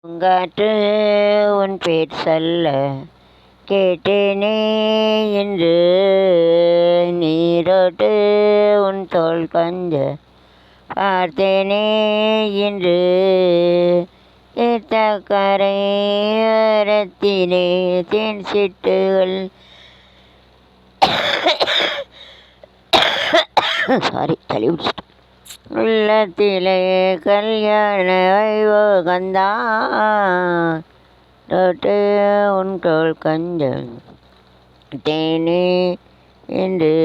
பூங்காற்று உன் பேர் சொல்ல கேட்டேனே என்று, நீரோட்டு உன் தோள் கொஞ்ச பார்த்தேனே என்று, கரையோரத்திலே தேன் சிட்டுகள் சாரி தள்ளி பிடிச்சிட்டு உள்ளத்திலே கல்யாண வைபோகந்தான் தொட்டு உன் தோள் கொஞ்சம் தேனே என்று.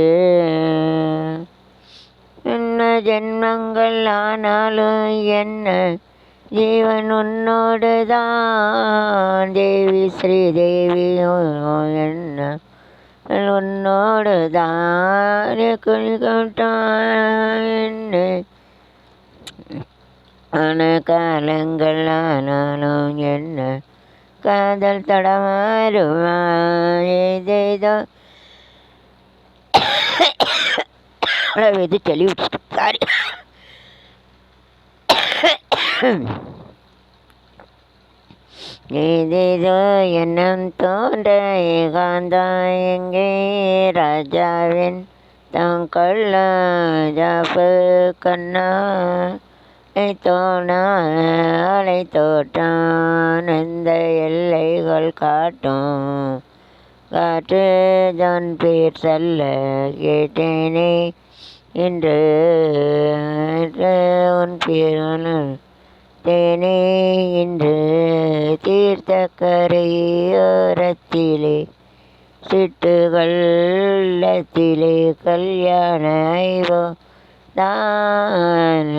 என்ன ஜென்மங்கள் ஆனாலும் என்ன ஜீவன் உன்னோடு தான் தேவி ஸ்ரீதேவி, என்ன உன்னோடு தான் என்ன ஆன காலங்கள் ஆனாலும் என்ன காதல் தடமாறுமா ஏதேதோ இது தெளி விட்டு சாரி ஏதேதோ எண்ணம் தோன்ற ஏகாந்தம் எங்கே ராஜாவின் தங்கொள்ள ஜாப்பு கண்ணா தோணா அலை தோற்றான் எந்த எல்லைகள் காட்டும் காற்று தன் பேர் சொல்ல கேட்டேனே என்று, உன் பேர் தேனே என்று. தீர்த்த கரையோரத்திலே சிட்டுகள் உள்ளத்திலே கல்யாண ஐவோ தான்.